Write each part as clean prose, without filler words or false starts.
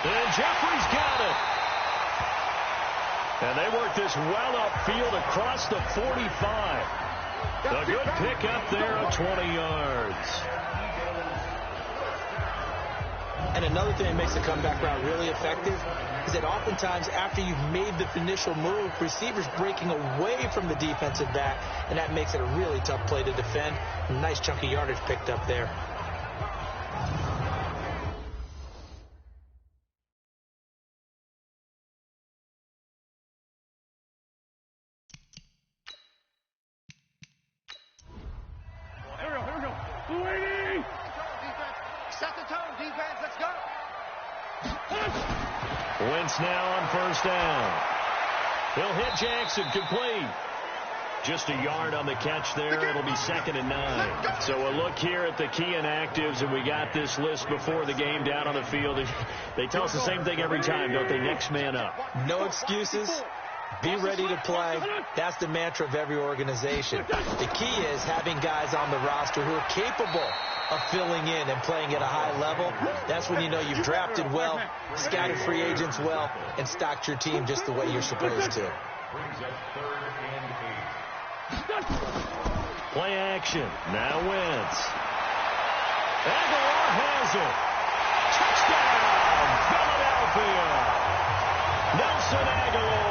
And Jeffrey's got it. And they work this well upfield across the 45. A good pickup there of 20 yards. And another thing that makes the comeback route really effective is that oftentimes after you've made the initial move, receivers breaking away from the defensive back, and that makes it a really tough play to defend. Nice chunk of yardage picked up there. Wentz now on first down. He'll hit Jackson, complete. Just a yard on the catch there. It'll be 2nd and 9. So a look here at the key inactives, and we got this list before the game down on the field. They tell us the same thing every time, don't they? Next man up. No excuses. Be ready to play. That's the mantra of every organization. The key is having guys on the roster who are capable of filling in and playing at a high level. That's when you know you've drafted well, scouted free agents well, and stocked your team just the way you're supposed to. Play action. Now Wentz. Aguilar has it. Touchdown, Philadelphia. Nelson Aguilar.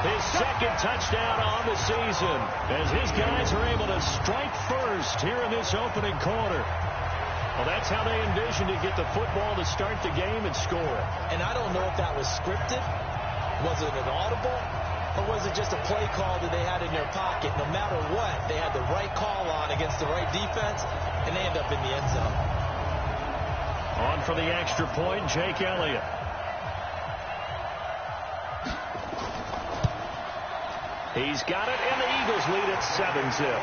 His 2nd touchdown on the season as his guys are able to strike first here in this opening quarter. Well, that's how they envisioned to get the football to start the game and score. And I don't know if that was scripted. Was it an audible? Or was it just a play call that they had in their pocket? No matter what, they had the right call on against the right defense, and they end up in the end zone. On for the extra point, Jake Elliott. He's got it, and the Eagles lead at 7-zip.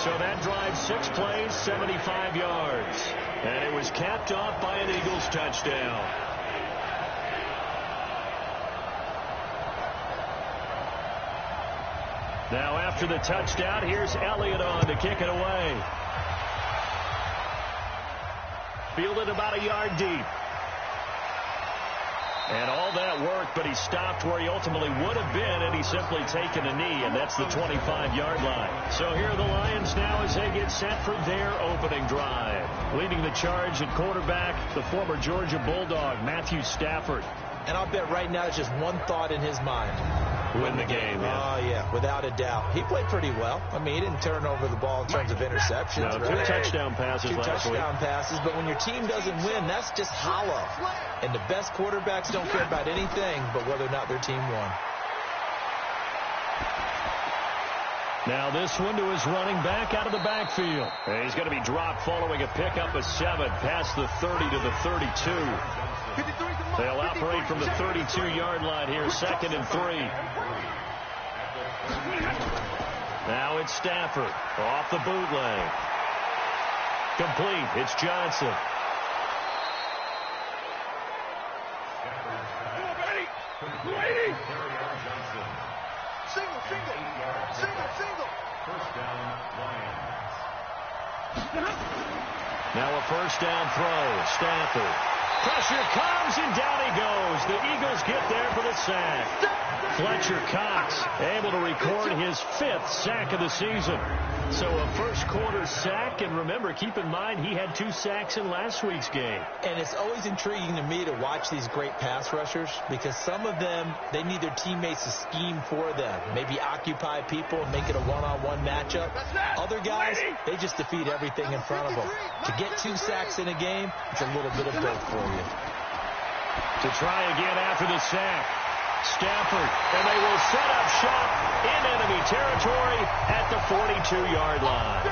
So that drives 6 plays, 75 yards. And it was capped off by an Eagles touchdown. Now after the touchdown, here's Elliott on to kick it away. Fielded about a yard deep. And all that worked, but he stopped where he ultimately would have been had he simply taken a knee, and that's the 25-yard line. So here are the Lions now as they get set for their opening drive. Leading the charge at quarterback, the former Georgia Bulldog, Matthew Stafford. And I'll bet right now it's just one thought in his mind. Win the game, yeah. Oh, yeah, without a doubt. He played pretty well. I mean, he didn't turn over the ball in terms of interceptions. No, 2 touchdown passes last week. 2 touchdown passes, but when your team doesn't win, that's just hollow. And the best quarterbacks don't care about anything but whether or not their team won. Now this one to his running back out of the backfield. And he's going to be dropped following a pickup of 7 past the 30 to the 32. They'll operate from the 32-yard line here, 2nd and 3. Now it's Stafford off the bootleg. Complete. It's Johnson. Now a first down throw. Stafford. Pressure comes, and down he goes. The Eagles get there for the sack. Fletcher Cox able to record his 5th sack of the season. So a first-quarter sack, and remember, keep in mind, he had 2 sacks in last week's game. And it's always intriguing to me to watch these great pass rushers because some of them, they need their teammates to scheme for them. Maybe occupy people and make it a one-on-one matchup. Other guys, they just defeat everything in front of them. To get 2 sacks in a game, it's a little bit of both for you. To try again after the sack. Stafford, and they will set up shop in enemy territory at the 42-yard line.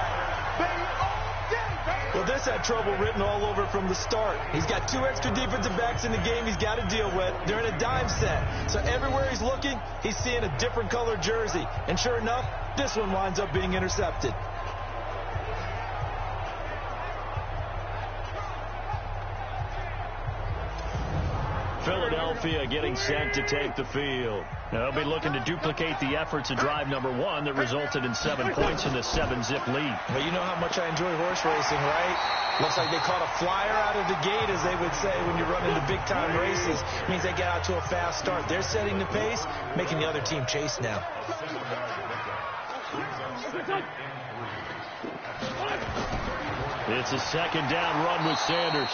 Well, this had trouble written all over from the start. He's got 2 extra defensive backs in the game he's got to deal with. They're in a dime set. So everywhere he's looking, he's seeing a different color jersey. And sure enough, this one winds up being intercepted. Philadelphia getting set to take the field. They'll be looking to duplicate the efforts of drive number 1 that resulted in 7 points in the 7-zip lead. Well, you know how much I enjoy horse racing, right? Looks like they caught a flyer out of the gate, as they would say when you're running the big-time races. It means they get out to a fast start. They're setting the pace, making the other team chase now. It's a second down run with Sanders.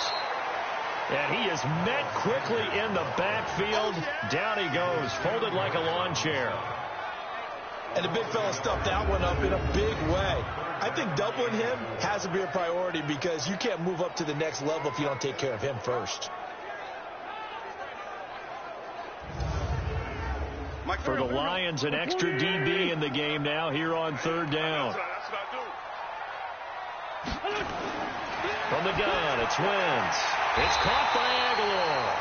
And he is met quickly in the backfield. Down he goes, folded like a lawn chair. And the big fella stuffed that one up in a big way. I think doubling him has to be a priority because you can't move up to the next level if you don't take care of him first. For the Lions, an extra DB in the game now here on third down. From the gun, it's Wentz. It's caught by Aguilar.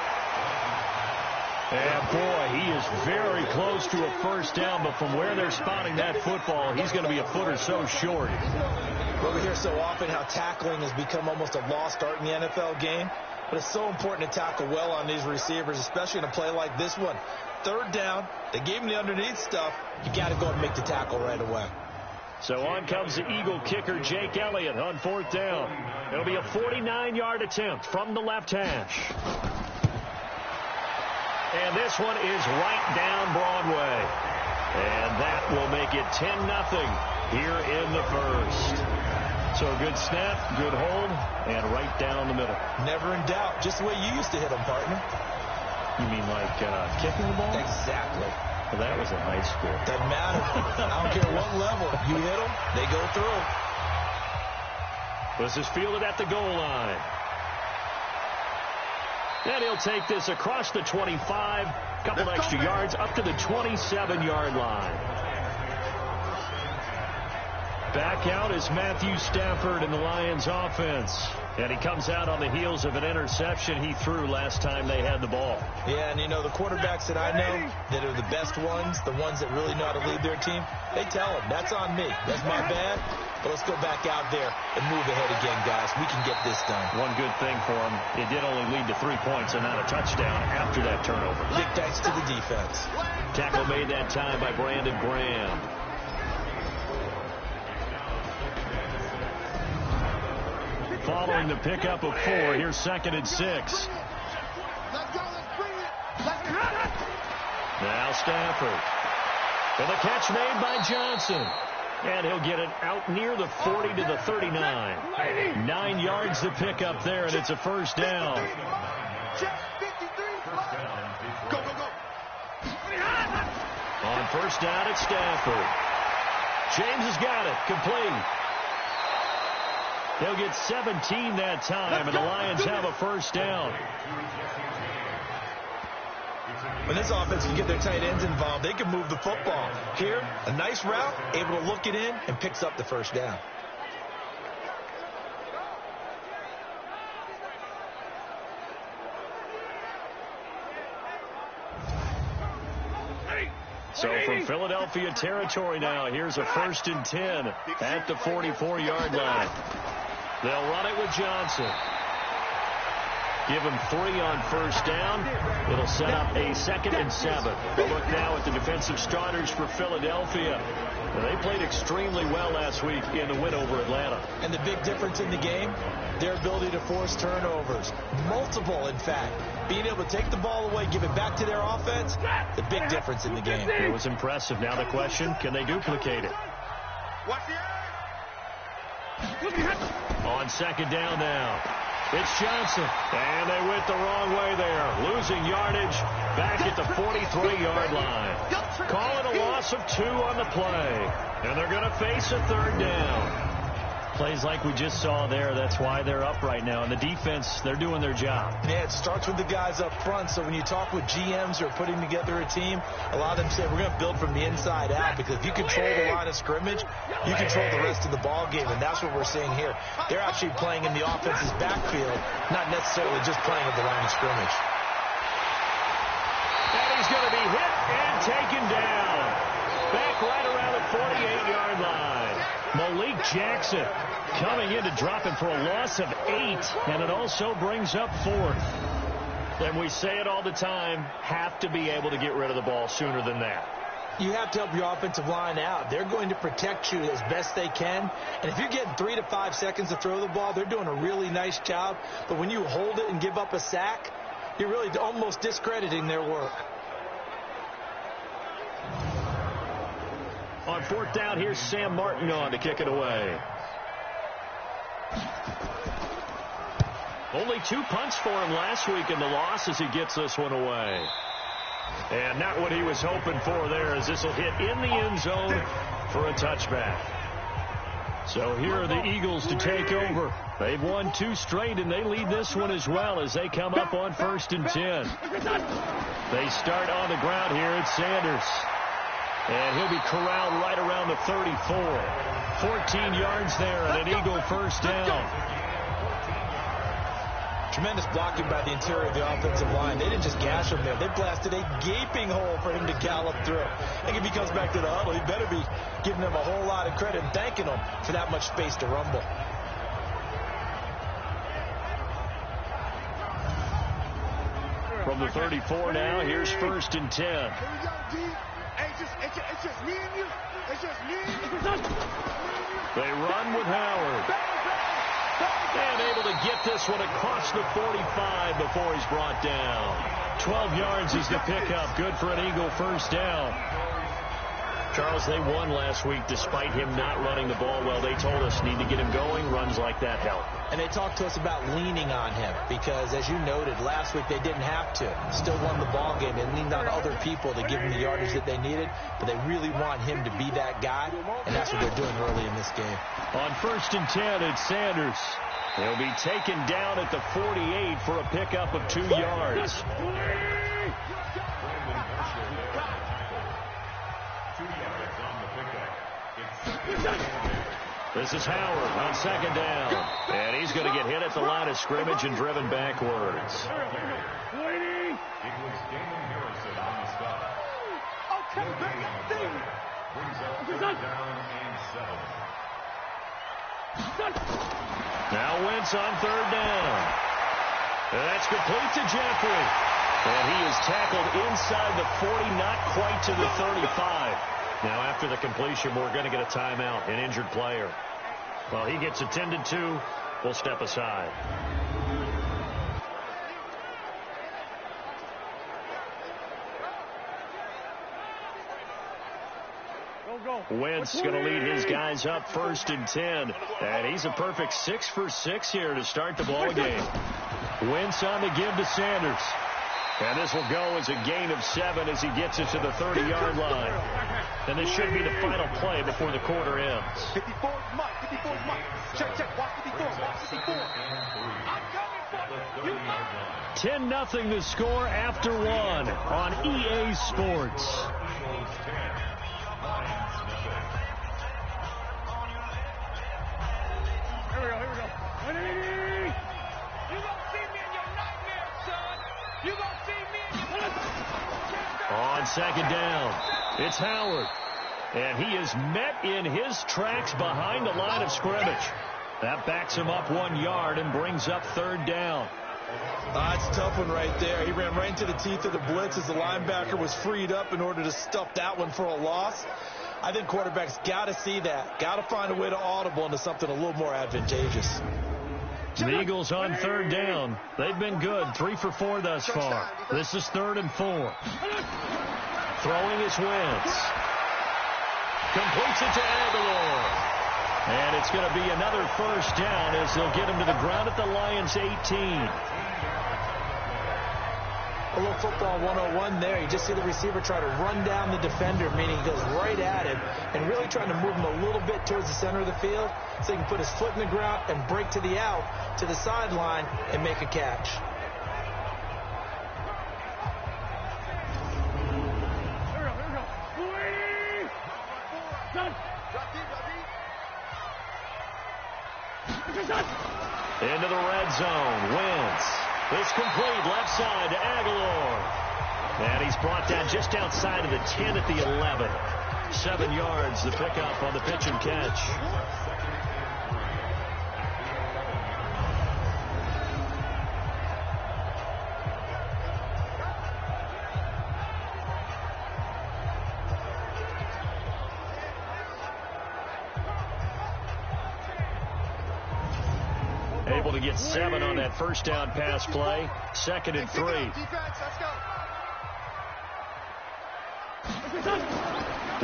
And boy, he is very close to a first down, but from where they're spotting that football, he's going to be a foot or so short. Well, we hear so often how tackling has become almost a lost art in the NFL game, but it's so important to tackle well on these receivers, especially in a play like this one. Third down, they gave him the underneath stuff. You got to go and make the tackle right away. So on comes the Eagle kicker, Jake Elliott, on fourth down. It'll be a 49-yard attempt from the left hash. And this one is right down Broadway. And that will make it 10-0 here in the first. So a good snap, good hold, and right down the middle. Never in doubt. Just the way you used to hit them, partner. You mean like kicking the ball? Exactly. Well, that was in high school. Doesn't matter. I don't care what level. You hit them, they go through. This is fielded at the goal line. And he'll take this across the 25. Couple extra yards up to the 27-yard line. Back out is Matthew Stafford in the Lions offense. And he comes out on the heels of an interception he threw last time they had the ball. Yeah, and you know, the quarterbacks that I know that are the best ones, the ones that really know how to lead their team, they tell them, that's on me. That's my bad. But let's go back out there and move ahead again, guys. We can get this done. One good thing for him, it did only lead to 3 points and not a touchdown after that turnover. Big thanks to the defense. Tackle made that time by Brandon Graham. Following the pickup of 4, here's 2nd and 6. Now Stafford. And the catch made by Johnson. And he'll get it out near the 40 to the 39. 9 yards to pick up there, and it's a first down. On first down, it's Stafford. James has got it. Complete. They'll get 17 that time, and the Lions have a first down. When this offense can get their tight ends involved, they can move the football. Here, a nice route, able to look it in, and picks up the first down. So from Philadelphia territory now, here's a 1st and 10 at the 44-yard line. They'll run it with Johnson. Give him 3 on first down. It'll set up a 2nd and 7. We'll look now at the defensive starters for Philadelphia. They played extremely well last week in the win over Atlanta. And the big difference in the game, their ability to force turnovers. Multiple, in fact. Being able to take the ball away, give it back to their offense, the big difference in the game. It was impressive. Now the question, can they duplicate it? On 2nd down now. It's Johnson. And they went the wrong way there. Losing yardage back at the 43-yard line. Call it a loss of 2 on the play. And they're going to face a 3rd down. Plays like we just saw there, that's why they're up right now. And the defense, they're doing their job. Yeah, it starts with the guys up front. So when you talk with GMs who are putting together a team, a lot of them say we're going to build from the inside out, because if you control the line of scrimmage, you control the rest of the ball game, and that's what we're seeing here. They're actually playing in the offense's backfield, not necessarily just playing at the line of scrimmage. And he's going to be hit and taken down. Back right around the 48-yard line. Malik Jackson coming in to drop him for a loss of 8, and it also brings up 4th. And we say it all the time, have to be able to get rid of the ball sooner than that. You have to help your offensive line out. They're going to protect you as best they can. And if you're getting 3 to 5 seconds to throw the ball, they're doing a really nice job. But when you hold it and give up a sack, you're really almost discrediting their work. On 4th down, here's Sam Martin on to kick it away. Only 2 punts for him last week in the loss as he gets this one away. And not what he was hoping for there, as this will hit in the end zone for a touchback. So here are the Eagles to take over. They've won 2 straight, and they lead this one as well as they come up on 1st and 10. They start on the ground here at Sanders. And he'll be corralled right around the 34. 14 yards there and an Eagle 1st down. Tremendous blocking by the interior of the offensive line. They didn't just gash him there. They blasted a gaping hole for him to gallop through. I think if he comes back to the huddle, he better be giving them a whole lot of credit and thanking them for that much space to rumble. From the 34 now, here's 1st and 10. Here we go, D. Hey, it's just me and you. It's just me and you. They run with Howard. And able to get this one across the 45 before he's brought down. 12 yards is the pickup. Good for an Eagle 1st down. Charles, they won last week despite him not running the ball well. They told us need to get him going. Runs like that help. And they talked to us about leaning on him because, as you noted, last week they didn't have to. Still won the ball game. They leaned on other people to give him the yardage that they needed, but they really want him to be that guy, and that's what they're doing early in this game. On 1st and 10, it's Sanders. He'll be taken down at the 48 for a pickup of 2 yards. This is Howard on 2nd down. And he's going to get hit at the line of scrimmage and driven backwards. Now Wentz on 3rd down. And that's complete to Jeffrey. And he is tackled inside the 40, not quite to the 35. Now after the completion, we're going to get a timeout, an injured player. Well, he gets attended to. We'll step aside. Wentz going to lead his guys up 1st and 10. And he's a perfect 6 for 6 here to start the ball game. Wentz on the give to Sanders. And this will go as a gain of 7 as he gets it to the 30-yard line. And this should be the final play before the quarter ends. 54 Mike. 54 Mike. Check. Watch 54. Watch 54. I'm coming for you. 10-0 the score after 1 on EA Sports. Here we go. You gonna see me in your nightmare, son. You gonna see me in your... On 2nd down, it's Howard. And he is met in his tracks behind the line of scrimmage. That backs him up 1 yard and brings up 3rd down. It's a tough one right there. He ran right into the teeth of the blitz as the linebacker was freed up in order to stuff that one for a loss. I think quarterbacks got to see that. Got to find a way to audible into something a little more advantageous. The Eagles on 3rd down. They've been good. 3 for 4 thus far. This is 3rd and 4. Throwing is Wentz. Completes it to Aguilar. And it's going to be another 1st down as they'll get him to the ground at the Lions' 18. A little football 101 there. You just see the receiver try to run down the defender, meaning he goes right at him and really trying to move him a little bit towards the center of the field so he can put his foot in the ground and break to the out, to the sideline, and make a catch. Into the red zone. Wentz. It's complete left side to Aguilar. And he's brought down just outside of the 10 at the 11. 7 yards, the pickup on the pitch and catch. Able to get 7 on that first down pass play. 2nd and 3.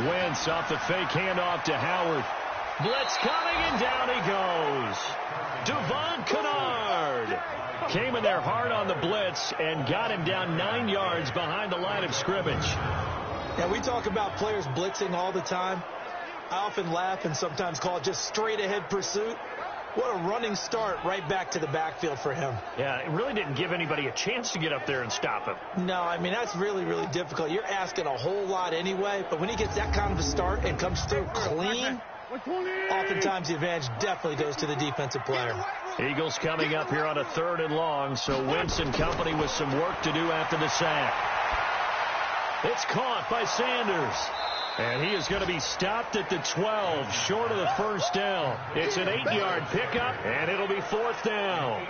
Wentz off the fake handoff to Howard. Blitz coming, and down he goes. Devon Kennard came in there hard on the blitz and got him down 9 yards behind the line of scrimmage. Yeah, we talk about players blitzing all the time. I often laugh and sometimes call it just straight-ahead pursuit. What a running start right back to the backfield for him. Yeah, it really didn't give anybody a chance to get up there and stop him. No, I mean, that's really, really difficult. You're asking a whole lot anyway, but when he gets that kind of a start and comes through clean, oftentimes the advantage definitely goes to the defensive player. Eagles coming up here on a 3rd and long, so Wentz and company with some work to do after the sack. It's caught by Sanders. And he is going to be stopped at the 12, short of the first down. It's an 8-yard pickup, and it'll be 4th down.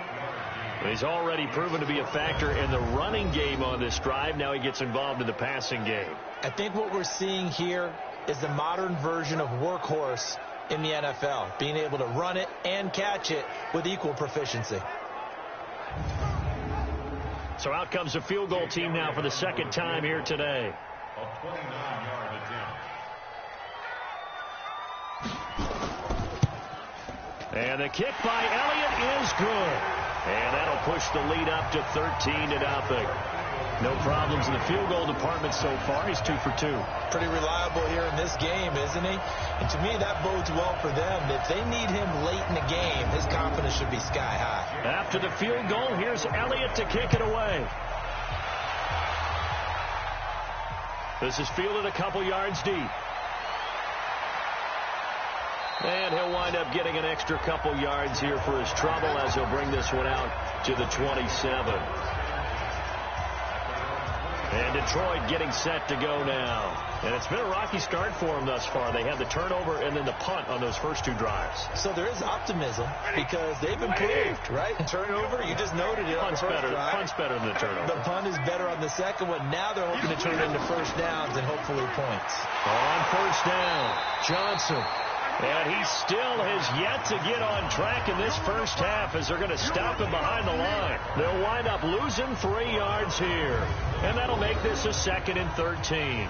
He's already proven to be a factor in the running game on this drive. Now he gets involved in the passing game. I think what we're seeing here is the modern version of workhorse in the NFL, being able to run it and catch it with equal proficiency. So out comes the field goal team now for the 2nd time here today. A 29-yard attempt. And the kick by Elliott is good. And that'll push the lead up to 13-0. No problems in the field goal department so far. He's 2 for 2. Pretty reliable here in this game, isn't he? And to me, that bodes well for them. If they need him late in the game, his confidence should be sky high. After the field goal, here's Elliott to kick it away. This is fielded a couple yards deep. And he'll wind up getting an extra couple yards here for his trouble as he'll bring this one out to the 27. And Detroit getting set to go now. And it's been a rocky start for them thus far. They had the turnover and then the punt on those first 2 drives. So there is optimism because they've improved, right? Turnover, you just noted it on the first drive. Punt's better than the turnover. The punt is better on the second one. Now they're hoping to turn it into first downs and hopefully points. On first down, Johnson. And he still has yet to get on track in this first half as they're going to stop him behind the line. They'll wind up losing 3 yards here. And that'll make this a 2nd and 13.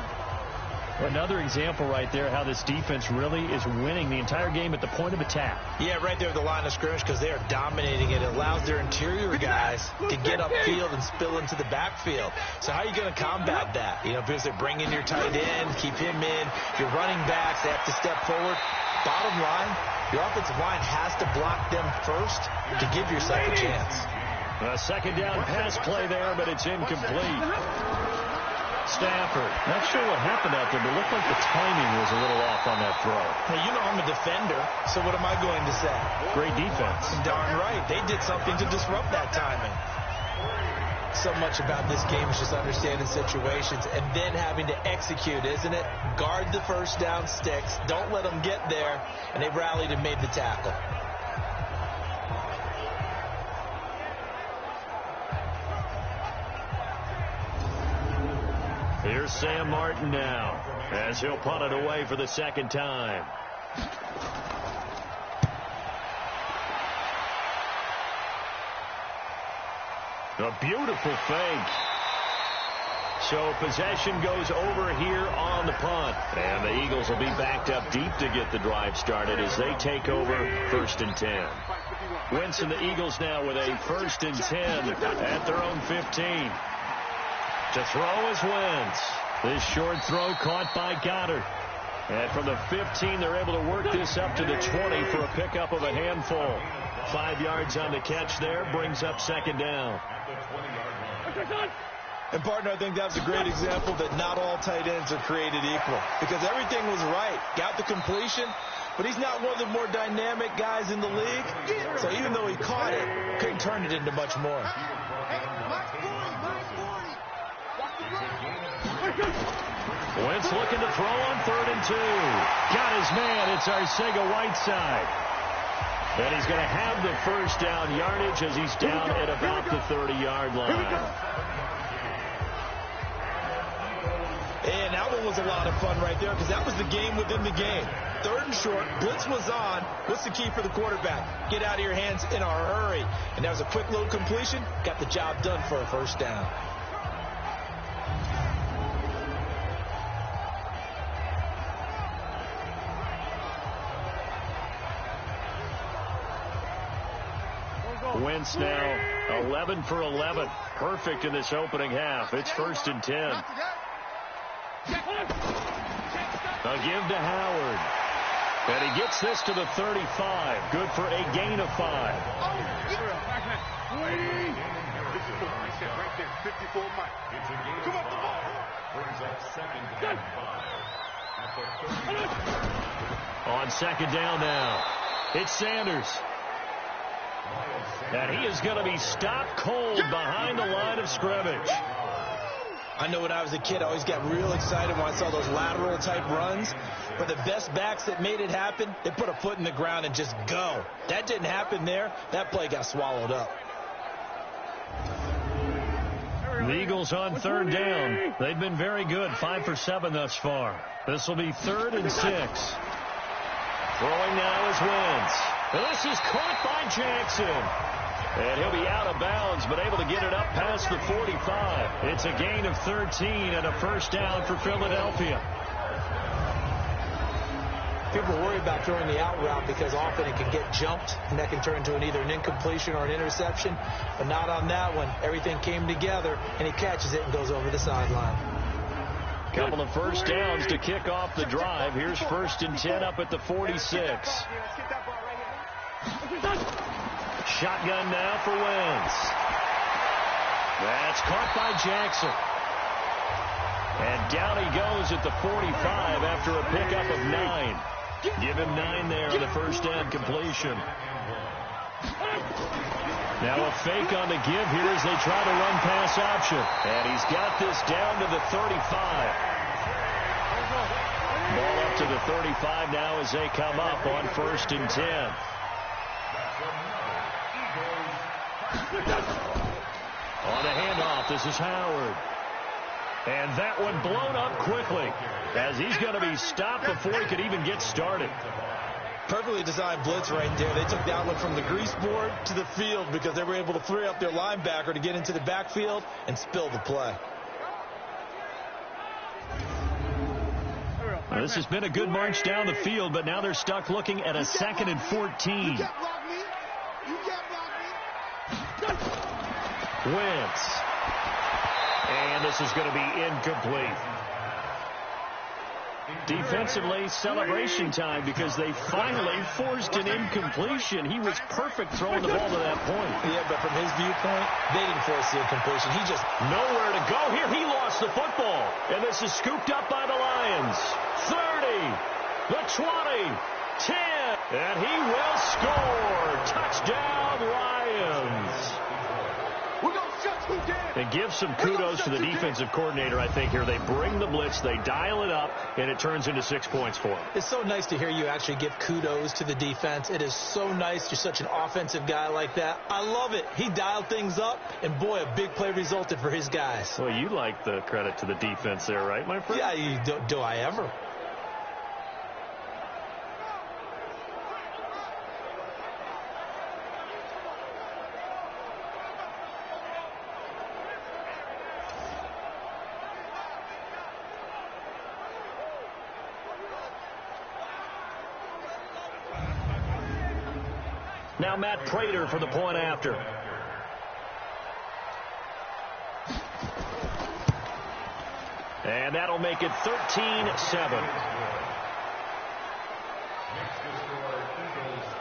Another example right there how this defense really is winning the entire game at the point of attack. Yeah, right there at the line of scrimmage because they are dominating it. It allows their interior guys to get upfield and spill into the backfield. So how are you going to combat that? You know, because they bring in your tight end, keep him in. Your running backs, they have to step forward. Bottom line, your offensive line has to block them first to give yourself a chance. A 2nd down pass play there, but it's incomplete. Stafford. Not sure what happened out there, but it looked like the timing was a little off on that throw. Hey, you know I'm a defender, so what am I going to say? Great defense. Darn right. They did something to disrupt that timing. So much about this game is just understanding situations and then having to execute, isn't it? Guard the first down sticks. Don't let them get there. And they rallied and made the tackle. Here's Sam Martin now as he'll punt it away for the 2nd time. A beautiful fake. So possession goes over here on the punt. And the Eagles will be backed up deep to get the drive started as they take over 1st and 10. Wentz and the Eagles now with a 1st and 10 at their own 15. To throw is Wentz. This short throw caught by Goddard. And from the 15, they're able to work this up to the 20 for a pickup of a handful. 5 yards on the catch there, brings up 2nd down. And, partner, I think that's a great example that not all tight ends are created equal. Because everything was right. Got the completion, but he's not one of the more dynamic guys in the league. So even though he caught it, couldn't turn it into much more. Wentz looking to throw on 3rd and 2. Got his man. It's Arcega-Whiteside. And he's going to have the first down yardage as he's down at about the 30-yard line. And that one was a lot of fun right there because that was the game within the game. 3rd and short, blitz was on. What's the key for the quarterback? Get out of your hands in a hurry. And that was a quick little completion. Got the job done for a first down. Wentz now 11 for 11. Perfect in this opening half. It's 1st and 10. A give to Howard. And he gets this to the 35. Good for a gain of 5. On 2nd down now, it's Sanders. And he is going to be stopped cold behind the line of scrimmage. I know when I was a kid, I always got real excited when I saw those lateral type runs. But the best backs that made it happen, they put a foot in the ground and just go. That didn't happen there. That play got swallowed up. The Eagles on 3rd down. They've been very good, 5 for 7 thus far. This will be 3rd and 6. Throwing now is Wentz. This is caught by Jackson. And he'll be out of bounds, but able to get it up past the 45. It's a gain of 13 and a first down for Philadelphia. People worry about throwing the out route because often it can get jumped, and that can turn into either an incompletion or an interception. But not on that one. Everything came together, and he catches it and goes over the sideline. Couple of first downs to kick off the drive. Here's 1st and 10 up at the 46. Shotgun now for Wentz. That's caught by Jackson. And down he goes at the 45 after a pickup of 9. Give him 9 there on the first down completion. Now a fake on the give here as they try to run pass option. And he's got this down to the 35. Ball up to the 35 now as they come up on 1st and 10. On the handoff, this is Howard. And that one blown up quickly as he's going to be stopped before he could even get started. Perfectly designed blitz right there. They took that one from the grease board to the field because they were able to free up their linebacker to get into the backfield and spill the play. Well, this has been a good march down the field, but now they're stuck looking at a 2nd and 14. Wentz. And this is going to be incomplete. Defensively, celebration time because they finally forced an incompletion. He was perfect throwing the ball to that point. Yeah, but from his viewpoint, they didn't force the incompletion. He just nowhere to go here. He lost the football. And this is scooped up by the Lions. 30, the 20, 10, and he will score. Touchdown, Lions. And give some kudos to the defensive coordinator, I think, here. They bring the blitz, they dial it up, and it turns into 6 points for them. It's so nice to hear you actually give kudos to the defense. It is so nice. You're such an offensive guy like that. I love it. He dialed things up, and boy, a big play resulted for his guys. Well, you like the credit to the defense there, right, my friend? Yeah, do I ever? Now Matt Prater for the point after. And that'll make it 13-7.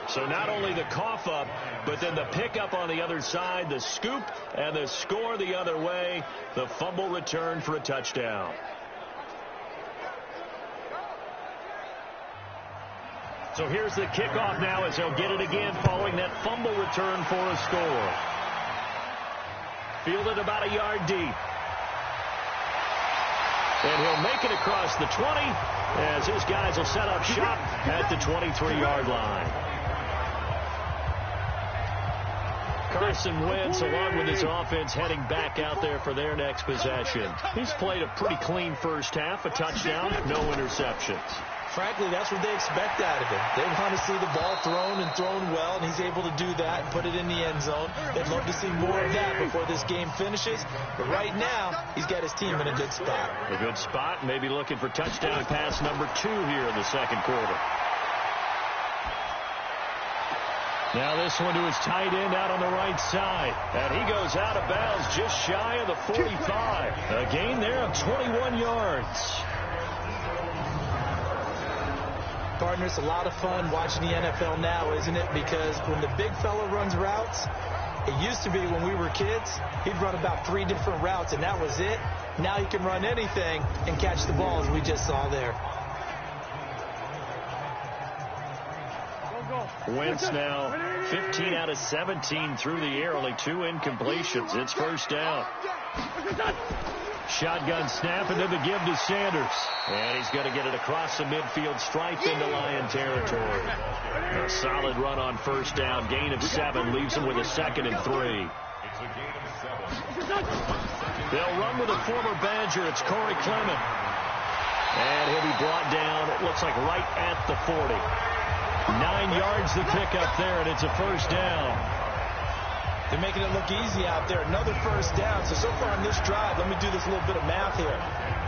So not only the cough up, but then the pickup on the other side, the scoop, and the score the other way. The fumble return for a touchdown. So here's the kickoff now as they'll get it again following that fumble return for a score. Fielded about a yard deep. And he'll make it across the 20 as his guys will set up shop at the 23-yard line. Carson Wentz, along with his offense, heading back out there for their next possession. He's played a pretty clean first half, a touchdown, no interceptions. Frankly, that's what they expect out of him. They want to see the ball thrown and thrown well, and he's able to do that and put it in the end zone. They'd love to see more of that before this game finishes. But right now, he's got his team in a good spot. A good spot, maybe looking for touchdown pass number 2 here in the second quarter. Now this one to his tight end out on the right side. And he goes out of bounds just shy of the 45. A gain there of 21 yards. Partners, a lot of fun watching the NFL now, isn't it? Because when the big fella runs routes, it used to be when we were kids, he'd run about 3 different routes, and that was it. Now he can run anything and catch the ball, as we just saw there. Wentz now 15 out of 17 through the air, only 2 incompletions. It's first down. Shotgun snap, and then the give to Sanders. And he's going to get it across the midfield stripe into Lion territory. A solid run on first down. Gain of 7 leaves him with a 2nd and 3. They'll run with a former Badger. It's Corey Clement. And he'll be brought down, it looks like right at the 40. 9 yards the pickup there, and it's a first down. They're making it look easy out there. Another first down. So far on this drive, let me do this little bit of math here.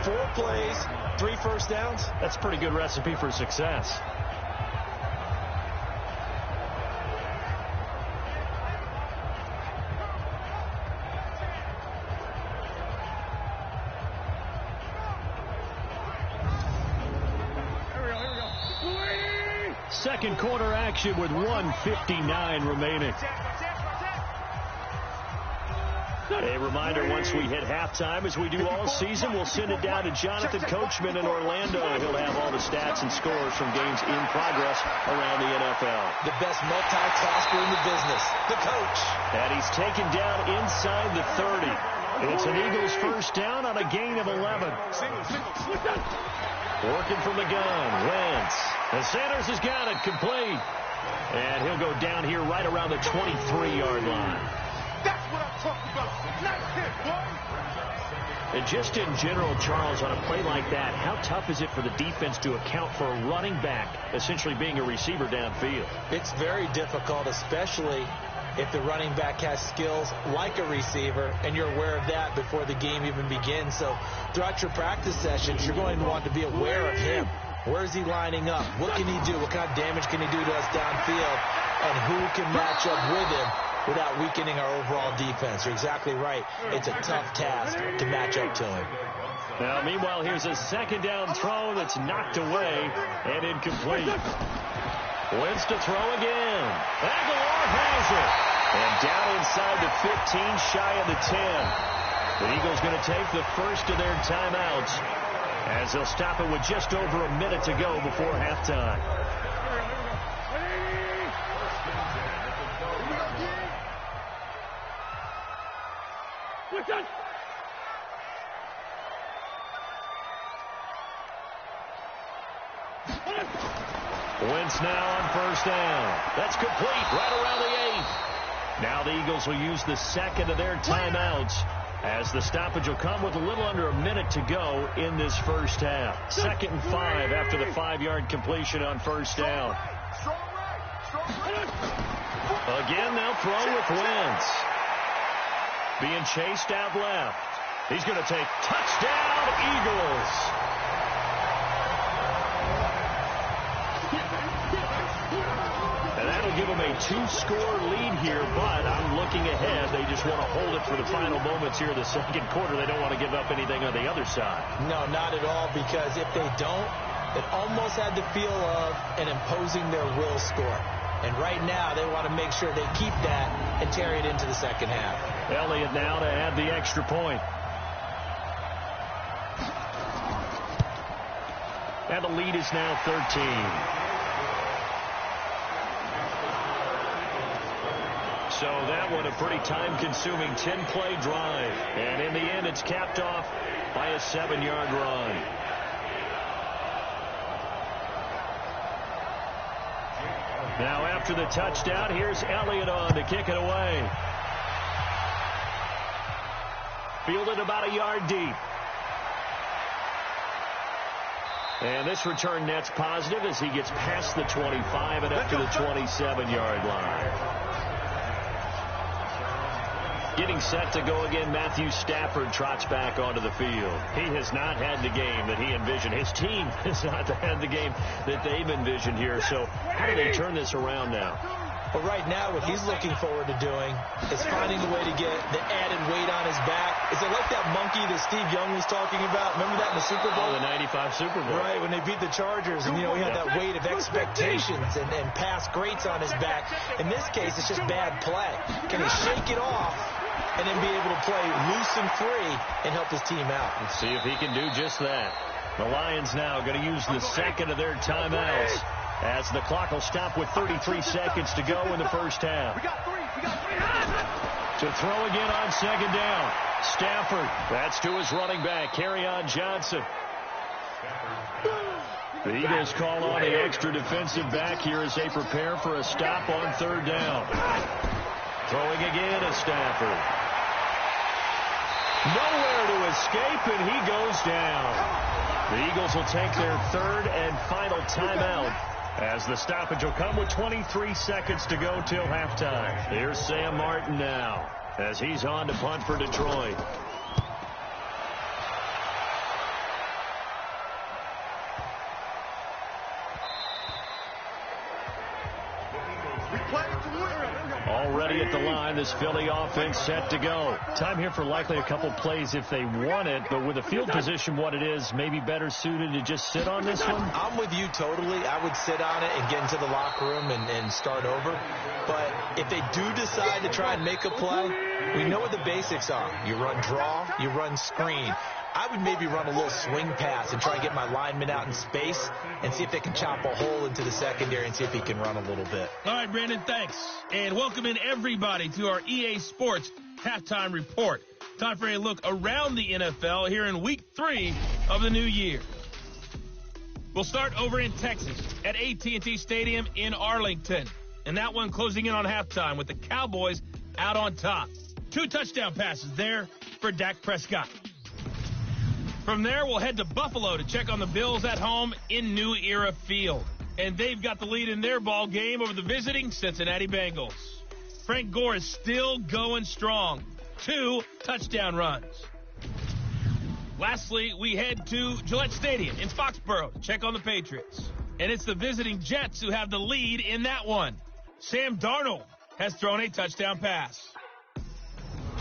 4 plays, 3 first downs. That's a pretty good recipe for success. Second quarter action with 1:59 remaining. A reminder, once we hit halftime, as we do all season, we'll send it down to Jonathan Coachman in Orlando. He'll have all the stats and scores from games in progress around the NFL. The best multitasker in the business, the coach. And he's taken down inside the 30. It's an Eagles first down on a gain of 11. Working from the gun, Wentz. And Sanders has got it, complete. And he'll go down here right around the 23-yard line. That's what I'm talking about. Nice hit, boy. And just in general, Charles, on a play like that, how tough is it for the defense to account for a running back essentially being a receiver downfield? It's very difficult, especially if the running back has skills like a receiver, and you're aware of that before the game even begins. So throughout your practice sessions, you're going to want to be aware of him. Where is he lining up? What can he do? What kind of damage can he do to us downfield? And who can match up with him without weakening our overall defense? You're exactly right. It's a tough task to match up to him. Now, meanwhile, here's a second down throw that's knocked away and incomplete. Wentz to throw again. Aguilar has it. And down inside the 15, shy of the 10. The Eagles going to take the first of their timeouts as they'll stop it with just over a minute to go before halftime. Wentz now on first down. That's complete right around the 8. Now the Eagles will use the second of their timeouts as the stoppage will come with a little under a minute to go in this first half. 2nd and 5 after the 5-yard completion on first down. Again, they'll throw with Wentz. Being chased out left. He's going to take touchdown, Eagles. And that'll give them a 2-score lead here, but I'm looking ahead. They just want to hold it for the final moments here in the second quarter. They don't want to give up anything on the other side. No, not at all, because if they don't, it almost had the feel of an imposing their will score. And right now, they want to make sure they keep that and carry it into the second half. Elliott now to add the extra point. And the lead is now 13. So that one a pretty time-consuming 10-play drive. And in the end, it's capped off by a 7-yard run. Now after the touchdown, here's Elliott on to kick it away. fielded about a yard deep. And this return net's positive as he gets past the 25 and up to the 27-yard line. Getting set to go again, Matthew Stafford trots back onto the field. He has not had the game that he envisioned. His team has not had the game that they've envisioned here. So how do they turn this around now? But right now, what he's looking forward to doing is finding a way to get the added weight on his back. Is it like that monkey that Steve Young was talking about? Remember that in the Super Bowl? Oh, the 95 Super Bowl. Right, when they beat the Chargers, and, he had that weight of expectations and past greats on his back. In this case, it's just bad play. Can he shake it off and then be able to play loose and free and help his team out? Let's see if he can do just that. The Lions now going to use the second of their timeouts, as the clock will stop with 33 seconds to go in the first half. To throw again on second down. Stafford, that's to his running back, Kerryon Johnson. The Eagles call on the extra defensive back here as they prepare for a stop on third down. Throwing again is Stafford. Nowhere to escape, and he goes down. The Eagles will take their third and final timeout, as the stoppage will come with 23 seconds to go till halftime. Here's Sam Martin now, as he's on to punt for Detroit. Already at the line, this Philly offense set to go. Time here for likely a couple plays if they want it, but with the field position what it is, maybe better suited to just sit on this one? I'm with you totally. I would sit on it and get into the locker room and start over. But if they do decide to try and make a play, we know what the basics are. You run draw, you run screen. I would maybe run a little swing pass and try and get my lineman out in space and see if they can chop a hole into the secondary and see if he can run a little bit. All right, Brandon, thanks. And welcome in everybody to our EA Sports Halftime Report. Time for a look around the NFL here in Week 3 of the new year. We'll start over in Texas at AT&T Stadium in Arlington. And that one closing in on halftime with the Cowboys out on top. 2 touchdown passes there for Dak Prescott. From there, we'll head to Buffalo to check on the Bills at home in New Era Field. And they've got the lead in their ball game over the visiting Cincinnati Bengals. Frank Gore is still going strong. 2 touchdown runs. Lastly, we head to Gillette Stadium in Foxborough to check on the Patriots. And it's the visiting Jets who have the lead in that one. Sam Darnold has thrown a touchdown pass.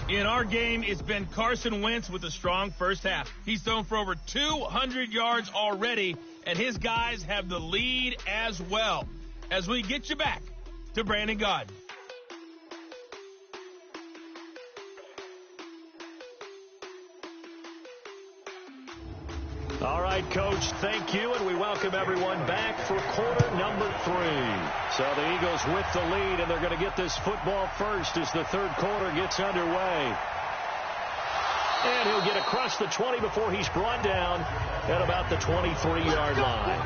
In our game, it's been Carson Wentz with a strong first half. He's thrown for over 200 yards already, and his guys have the lead as well. As we get you back to Brandon Gaudin. All right, Coach, thank you, and we welcome everyone back for quarter number 3. So the Eagles with the lead, and they're going to get this football first as the third quarter gets underway. And he'll get across the 20 before he's brought down at about the 23-yard line.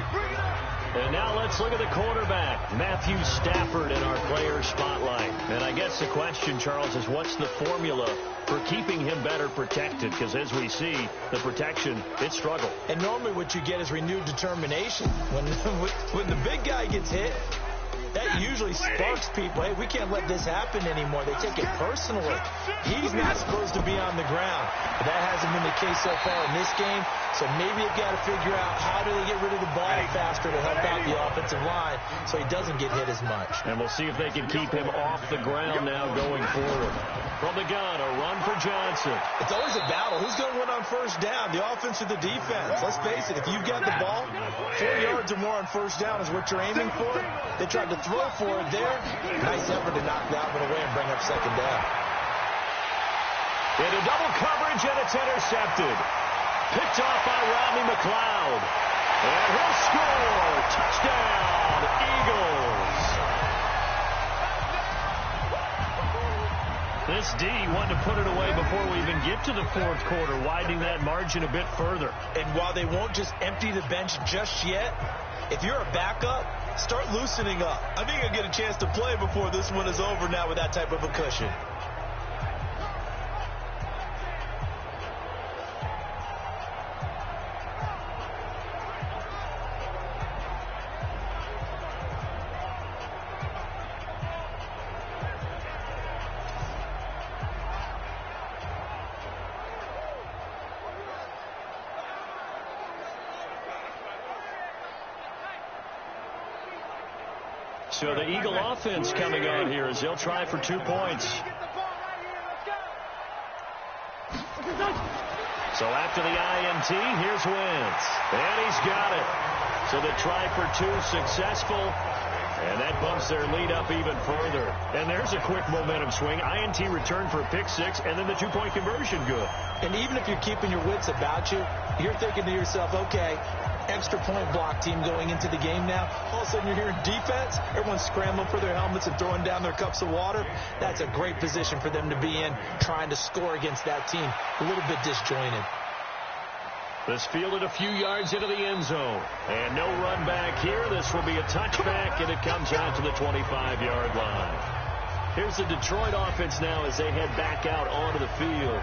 And now let's look at the quarterback, Matthew Stafford, in our player spotlight. And I guess the question, Charles, is what's the formula for keeping him better protected? Because as we see, the protection, it struggled. And normally what you get is renewed determination. When the big guy gets hit, that usually sparks people. Hey, we can't let this happen anymore. They take it personally. He's not supposed to be on the ground. But that hasn't been the case so far in this game. So maybe you've got to figure out how do they get rid of the ball faster to help out the offensive line so he doesn't get hit as much. And we'll see if they can keep him off the ground now going forward. From the gun, a run for Johnson. It's always a battle. Who's going to win on first down, the offense or the defense? Let's face it, if you've got the ball, 4 yards or more on first down is what you're aiming for. They tried to throw for it there. Nice effort to knock that one away and bring up second down. Into double coverage, and it's intercepted. Picked off by Rodney McLeod. And he'll score. Touchdown, Eagles. This D wanted to put it away before we even get to the fourth quarter, widening that margin a bit further. And while they won't just empty the bench just yet, if you're a backup, start loosening up. I think you'll get a chance to play before this one is over now with that type of a cushion. So the Eagle offense coming on here as they'll try for 2 points. So after the INT, here's Wentz. And he's got it. So the try for 2 successful. And that bumps their lead up even further. And there's a quick momentum swing. INT return for a pick 6, and then the 2-point conversion good. And even if you're keeping your wits about you, you're thinking to yourself, okay, extra point block team going into the game now. All of a sudden you're hearing defense. Everyone's scrambling for their helmets and throwing down their cups of water. That's a great position for them to be in, trying to score against that team. A little bit disjointed. This fielded a few yards into the end zone. And no run back here. This will be a touchback, and it comes out to the 25-yard line. Here's the Detroit offense now as they head back out onto the field.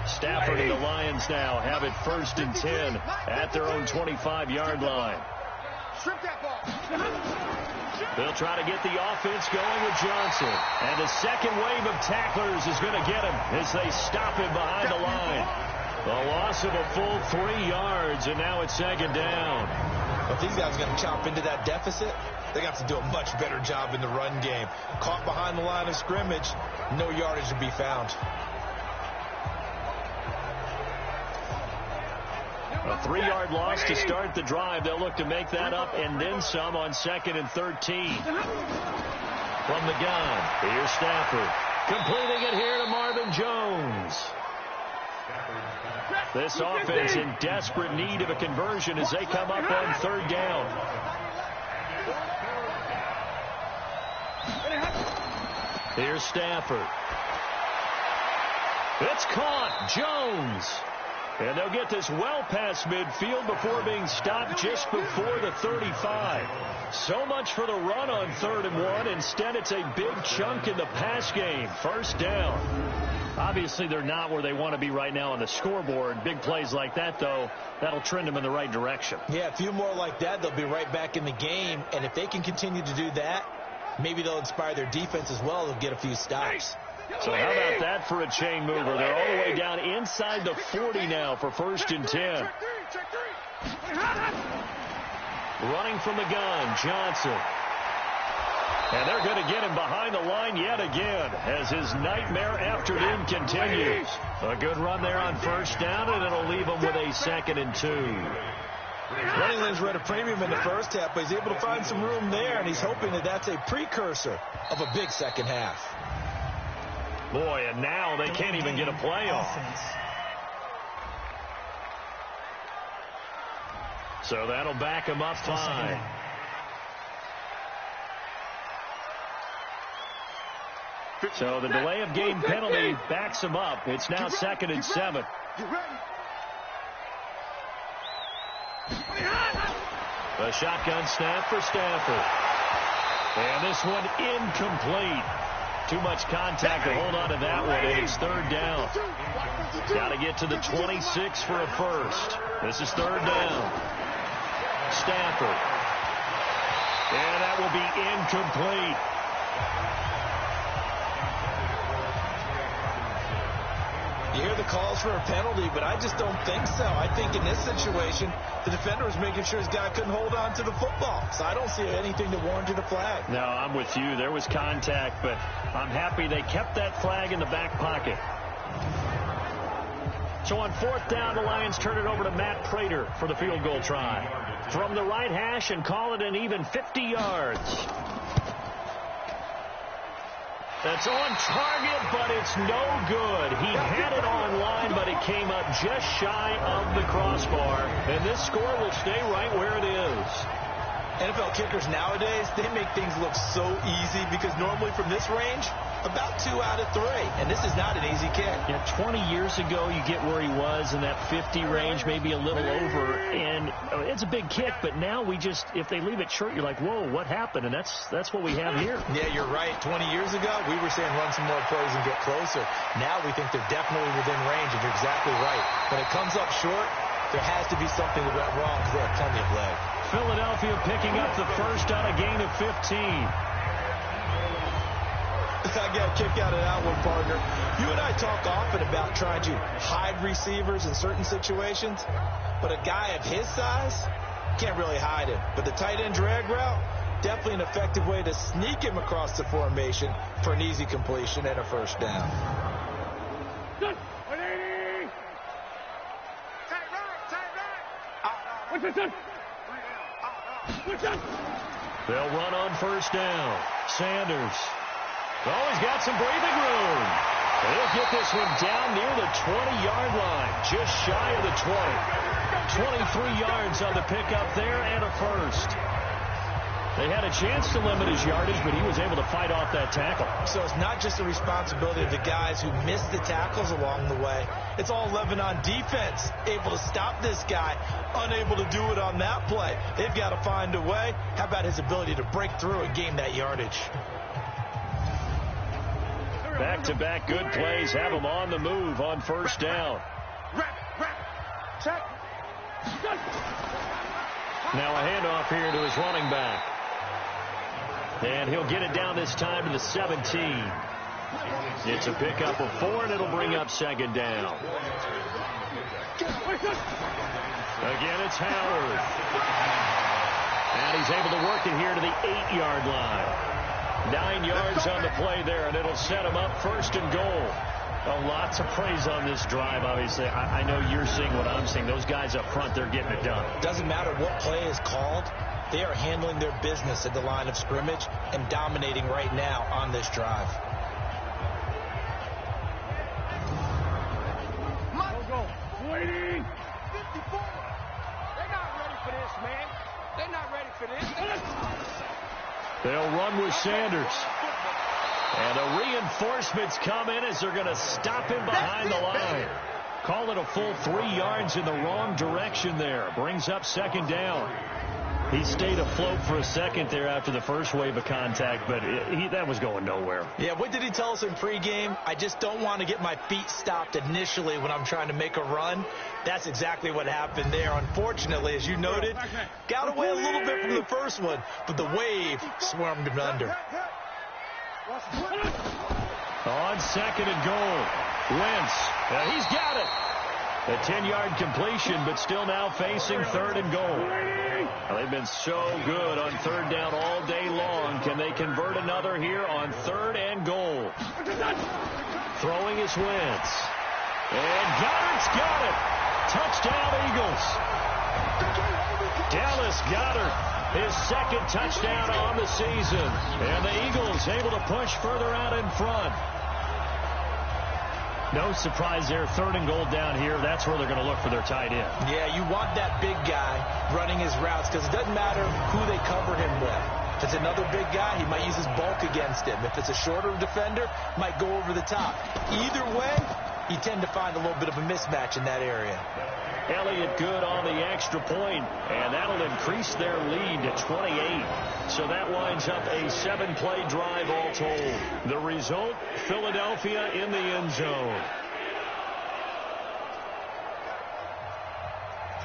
Stafford and the Lions now have it 1st and 10 at their own 25-yard line. They'll try to get the offense going with Johnson. And the second wave of tacklers is going to get him as they stop him behind the line. A loss of a full 3 yards, and now it's 2nd down. If these guys are going to chop into that deficit, they got to do a much better job in the run game. Caught behind the line of scrimmage, no yardage to be found. A 3-yard loss to start the drive. They'll look to make that up and then some on 2nd and 13. From the gun, here's Stafford. Completing it here to Marvin Jones. This offense in desperate need of a conversion as they come up on 3rd down. Here's Stafford. It's caught. Jones. And they'll get this well past midfield before being stopped just before the 35. So much for the run on 3rd and 1. Instead, it's a big chunk in the pass game. 1st down. Obviously, they're not where they want to be right now on the scoreboard. Big plays like that, though, that'll trend them in the right direction. Yeah, a few more like that, they'll be right back in the game. And if they can continue to do that, maybe they'll inspire their defense as well. They'll get a few stops. So how about that for a chain mover? They're all the way down inside the 40 now for 1st and 10. Running from the gun, Johnson. And they're going to get him behind the line yet again as his nightmare afternoon continues. A good run there on 1st down, and it'll leave him with a 2nd and 2. Running lanes were at a premium in the 1st half, but he's able to find some room there, and he's hoping that that's a precursor of a big 2nd half. Boy, and now they can't even get a play off. So that'll back him up 5. So the delay of game penalty backs him up. It's now 2nd and 7. The shotgun snap for Stafford. And this one incomplete. Too much contact to hold on to that one, and it's 3rd down. Got to get to the 26 for a 1st. This is 3rd down. Stafford. And that will be incomplete. You hear the calls for a penalty, but I just don't think so. I think in this situation, the defender was making sure his guy couldn't hold on to the football. So I don't see anything that warranted a flag. No, I'm with you. There was contact, but I'm happy they kept that flag in the back pocket. So on 4th down, the Lions turn it over to Matt Prater for the field goal try. From the right hash and call it an even 50 yards. That's on target, but it's no good. He had it on line, but it came up just shy of the crossbar. And this score will stay right where it is. NFL kickers nowadays, they make things look so easy because normally from this range, about 2 out of 3. And this is not an easy kick. Yeah, 20 years ago, you get where he was in that 50 range, maybe a little over. And it's a big kick, but now we just, if they leave it short, you're like, whoa, what happened? And that's what we have here. Yeah, you're right. 20 years ago, we were saying run some more plays and get closer. Now we think they're definitely within range, and you're exactly right. When it comes up short, there has to be something that went wrong because they have plenty of leg. Philadelphia picking up the 1st on a gain of 15. I got a kick out of that one, partner. You and I talk often about trying to hide receivers in certain situations, but a guy of his size can't really hide him. But the tight end drag route, definitely an effective way to sneak him across the formation for an easy completion and a first down. Good. 180. Tight right. What's this? What's this? They'll run on first down. Sanders. Oh, he's got some breathing room. He'll get this one down near the 20-yard line, just shy of the 20. 23 yards on the pickup there and a first. They had a chance to limit his yardage, but he was able to fight off that tackle. So it's not just the responsibility of the guys who missed the tackles along the way. It's all 11 on defense, able to stop this guy, unable to do it on that play. They've got to find a way. How about his ability to break through and gain that yardage? Back-to-back good plays have him on the move on first down. Check. Now a handoff here to his running back. And he'll get it down this time to the 17. It's a pickup of 4, and it'll bring up second down. Again, it's Howard. And he's able to work it here to the 8-yard line. 9 yards on the play there, and it'll set him up first and goal. Lots of praise on this drive, obviously. I know you're seeing what I'm seeing. Those guys up front, they're getting it done. Doesn't matter what play is called. They are handling their business at the line of scrimmage and dominating right now on this drive. Go. Waiting. 54. They're not ready for this, man. They're not ready for this. They'll run with Sanders. And the reinforcements come in as they're going to stop him behind the line. Call it a full 3 yards in the wrong direction there. Brings up second down. He stayed afloat for a second there after the first wave of contact, but that was going nowhere. Yeah, what did he tell us in pregame? I just don't want to get my feet stopped initially when I'm trying to make a run. That's exactly what happened there. Unfortunately, as you noted, got away a little bit from the first one, but the wave swarmed him under. On second and goal, Wentz. He's got it. A 10-yard completion, but still now facing third and goal. They've been so good on third down all day long. Can they convert another here on third and goal? Throwing is Wentz. And Goddard's got it. Touchdown, Eagles. Dallas Goedert, his second touchdown on the season. And the Eagles able to push further out in front. No surprise there. Third and goal down here. That's where they're going to look for their tight end. Yeah, you want that big guy running his routes because it doesn't matter who they cover him with. If it's another big guy, he might use his bulk against him. If it's a shorter defender, might go over the top. Either way, you tend to find a little bit of a mismatch in that area. Elliott good on the extra point, and that'll increase their lead to 28. So that winds up a 7-play drive all told. The result, Philadelphia in the end zone.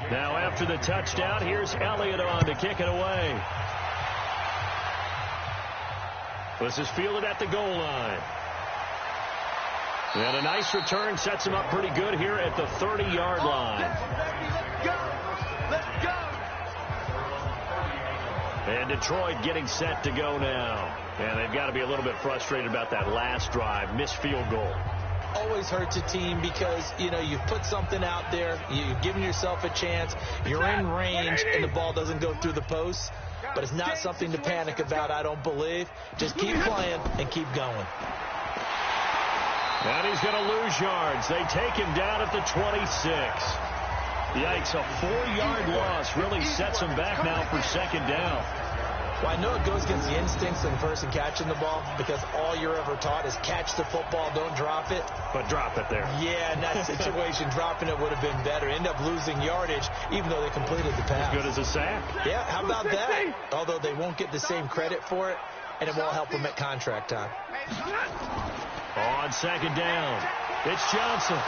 Now after the touchdown, here's Elliott on to kick it away. This is fielded at the goal line. And a nice return sets him up pretty good here at the 30-yard line. Let's go. And Detroit getting set to go now. And they've got to be a little bit frustrated about that last drive. Missed field goal. Always hurts a team because, you've put something out there. You've given yourself a chance. You're in range, and the ball doesn't go through the posts. But it's not something to panic about, I don't believe. Just keep playing and keep going. And he's going to lose yards. They take him down at the 26. Yikes, a 4-yard loss really sets him back now for second down. Well, I know it goes against the instincts of the person catching the ball because all you're ever taught is catch the football, don't drop it. But drop it there. Yeah, in that situation, dropping it would have been better. End up losing yardage even though they completed the pass. As good as a sack. Yeah, how about that? Although they won't get the same credit for it, and it won't help them at contract time. On second down, it's Johnson.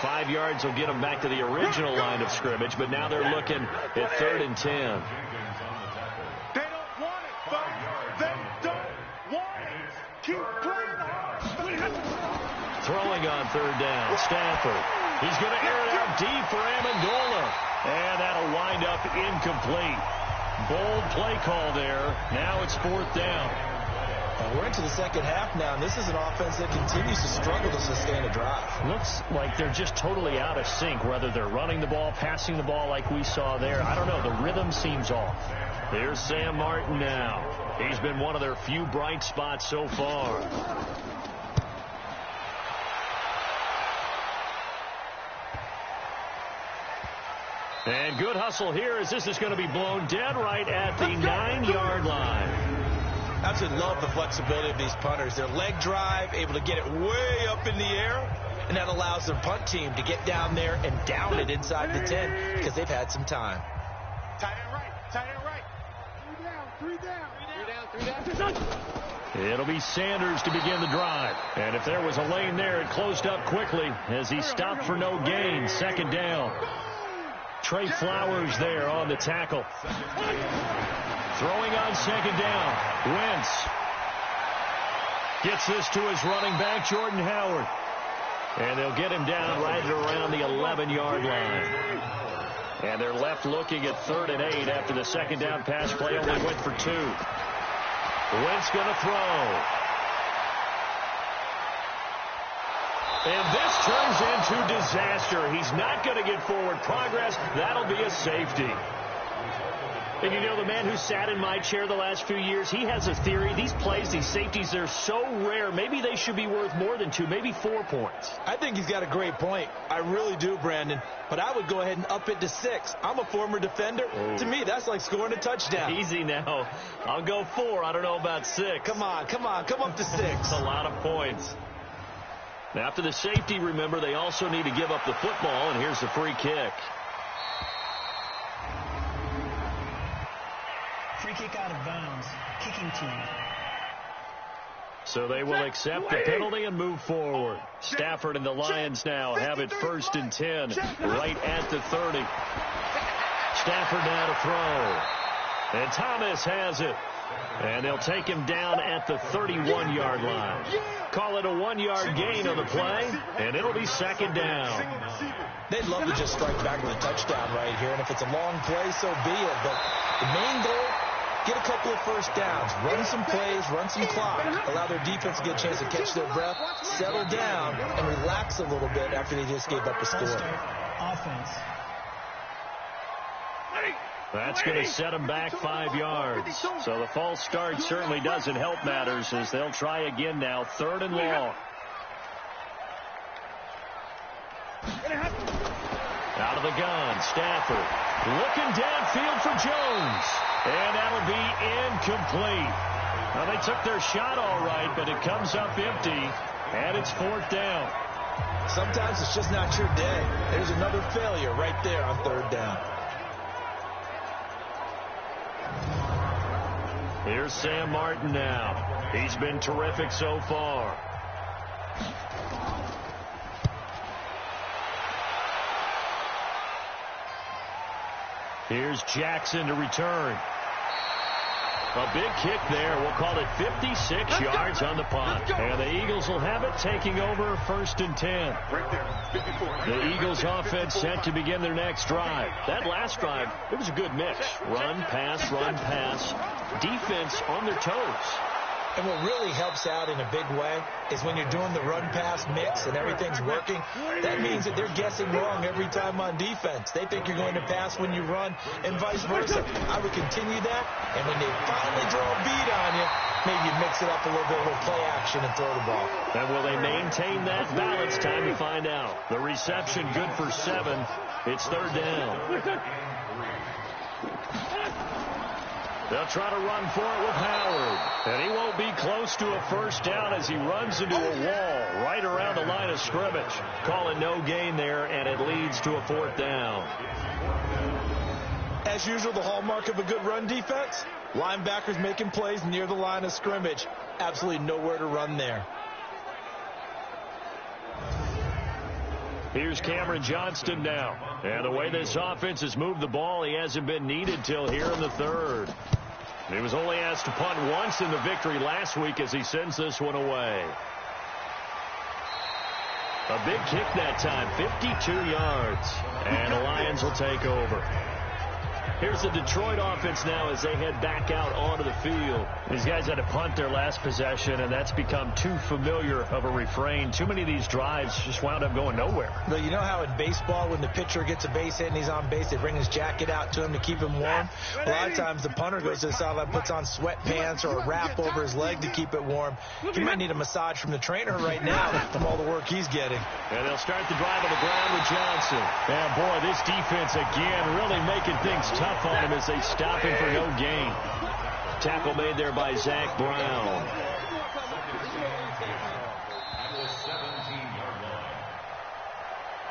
5 yards will get them back to the original line of scrimmage, but now they're looking at 3rd and 10. They don't want it, folks. They don't want it. Keep playing. on third down. Stafford. He's going to air it out deep for Amendola. And that'll wind up incomplete. Bold play call there. Now it's fourth down. We're into the second half now, and this is an offense that continues to struggle to sustain a drive. Looks like they're just totally out of sync, whether they're running the ball, passing the ball like we saw there. I don't know. The rhythm seems off. Here's Sam Martin now. He's been one of their few bright spots so far. And good hustle here as this is going to be blown dead right at the 9-yard line. I absolutely love the flexibility of these punters. Their leg drive, able to get it way up in the air, and that allows their punt team to get down there and down it inside the 10 because they've had some time. Tight end right. Tight end right. Three down. It'll be Sanders to begin the drive. And if there was a lane there, it closed up quickly as he stopped for no gain. Second down. Trey Flowers there on the tackle. Throwing on second down. Wentz gets this to his running back, Jordan Howard. And they'll get him down right around the 11-yard line. And they're left looking at 3rd and 8 after the second down pass play only went for 2. Wentz going to throw. And this turns into disaster. He's not going to get forward progress. That'll be a safety. And you know, the man who sat in my chair the last few years, he has a theory. These plays, these safeties, they're so rare. Maybe they should be worth more than 2, maybe 4 points. I think he's got a great point. I really do, Brandon. But I would go ahead and up it to 6. I'm a former defender. To me, that's like scoring a touchdown. Easy now. I'll go 4. I don't know about 6. Come on. Come up to 6. That's a lot of points. After the safety, remember, they also need to give up the football, and here's the free kick. Free kick out of bounds. Kicking team. So they will accept the penalty and move forward. Stafford and the Lions now have it 1st and 10, right at the 30. Stafford now to throw. And Thomas has it. And they'll take him down at the 31-yard line. Call it a 1-yard gain on the play, and it'll be second down. They'd love to just strike back with a touchdown right here, and if it's a long play, so be it. But the main goal, get a couple of first downs, run some plays, run some clock, allow their defense to get a chance to catch their breath, settle down, and relax a little bit after they just gave up a score. Offense. That's going to set them back 5 yards. So the false start certainly doesn't help matters as they'll try again now. 3rd and long. Out of the gun, Stafford looking downfield for Jones. And that'll be incomplete. Well, they took their shot all right, but it comes up empty. And it's 4th down. Sometimes it's just not your day. There's another failure right there on 3rd down. Here's Sam Martin now. He's been terrific so far. Here's Jackson to return. A big kick there. We'll call it 56 yards on the punt. And the Eagles will have it, taking over 1st and 10. The Eagles offense set to begin their next drive. That last drive, it was a good mix. Run, pass, defense on their toes. And what really helps out in a big way is when you're doing the run-pass mix and everything's working, that means that they're guessing wrong every time on defense. They think you're going to pass when you run and vice versa. I would continue that, and when they finally draw a beat on you, maybe you mix it up a little bit with play action and throw the ball. And will they maintain that balance? Time to find out. The reception good for 7. It's 3rd down. They'll try to run for it with Howard. And he won't be close to a first down as he runs into a wall right around the line of scrimmage. Calling no gain there, and it leads to a 4th down. As usual, the hallmark of a good run defense, linebackers making plays near the line of scrimmage. Absolutely nowhere to run there. Here's Cameron Johnston now. And the way this offense has moved the ball, he hasn't been needed till here in the 3rd. He was only asked to punt once in the victory last week as he sends this one away. A big kick that time, 52 yards. And the Lions will take over. Here's the Detroit offense now as they head back out onto the field. These guys had to punt their last possession, and that's become too familiar of a refrain. Too many of these drives just wound up going nowhere. But you know how in baseball, when the pitcher gets a base hit and he's on base, they bring his jacket out to him to keep him warm? A lot of times the punter goes to the sideline, puts on sweatpants or a wrap over his leg to keep it warm. He might need a massage from the trainer right now from all the work he's getting. And they'll start the drive on the ground with Johnson. And boy, this defense again really making things tough on him as they stop him for no gain. Tackle made there by Zach Brown.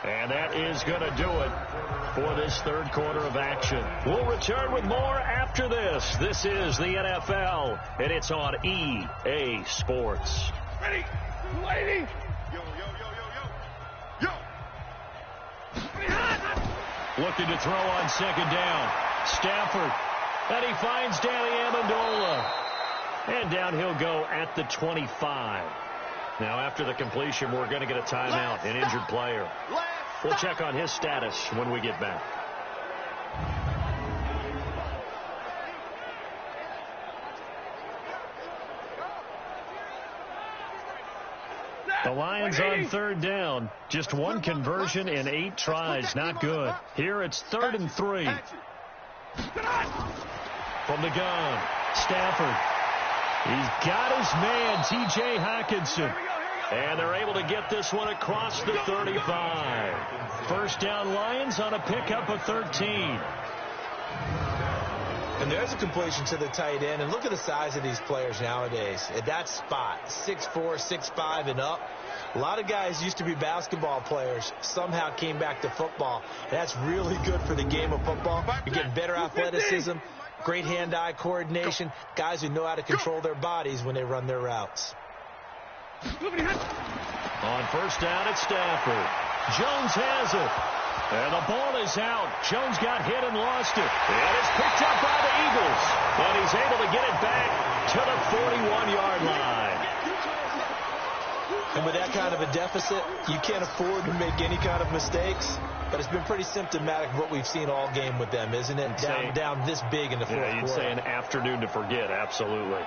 And that is going to do it for this third quarter of action. We'll return with more after this. This is the NFL, and it's on EA Sports. Ready, lady. Yo. Looking to throw on second down. Stafford. And he finds Danny Amendola. And down he'll go at the 25. Now, after the completion, we're going to get a timeout, an injured player. We'll check on his status when we get back. The Lions on third down. Just one conversion in 8 tries. Not good. Here it's 3rd and 3. From the gun, Stafford. He's got his man, T.J. Hockenson. And they're able to get this one across the 35. First down Lions on a pickup of 13. And there's a completion to the tight end. And look at the size of these players nowadays. At that spot, 6'4", 6'5", and up. A lot of guys used to be basketball players, somehow came back to football. And that's really good for the game of football. You're getting better athleticism, great hand-eye coordination, guys who know how to control their bodies when they run their routes. On first down, it's Stafford. Jones has it. And the ball is out. Jones got hit and lost it. And it's picked up by the Eagles. And he's able to get it back to the 41-yard line. And with that kind of a deficit, you can't afford to make any kind of mistakes. But it's been pretty symptomatic of what we've seen all game with them, isn't it? Down this big in the fourth quarter. You'd say an afternoon to forget, absolutely.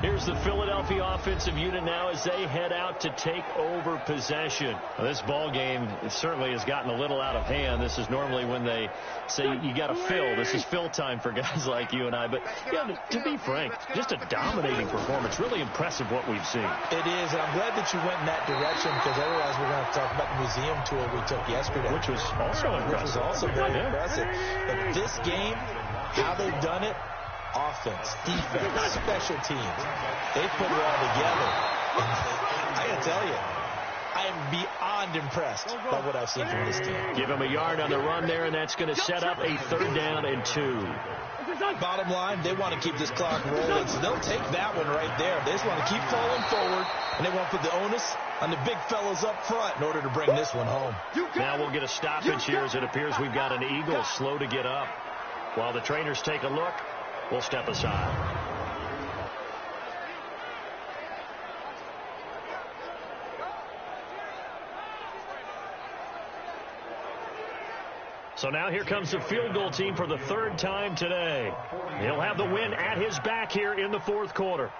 Here's the Philadelphia offensive unit now as they head out to take over possession. Well, this ball game certainly has gotten a little out of hand. This is normally when they say you got to fill. This is fill time for guys like you and I. But yeah, to be frank, just a dominating performance. Really impressive what we've seen. It is, and I'm glad that you went in that direction because otherwise we're going to talk about the museum tour we took yesterday. Which was also impressive. Which was also very impressive. But this game, how they've done it, offense, defense, special teams. They put it all together. And I got to tell you, I am beyond impressed by what I've seen from this team. Give them a yard on the run there, and that's going to set up a 3rd down and 2. Bottom line, they want to keep this clock rolling, so they'll take that one right there. They just want to keep falling forward, and they want to put the onus on the big fellas up front in order to bring this one home. Now we'll get a stoppage here as it appears we've got an Eagle slow to get up. While the trainers take a look, we'll step aside. So now here comes the field goal team for the 3rd time today. He'll have the win at his back here in the 4th quarter.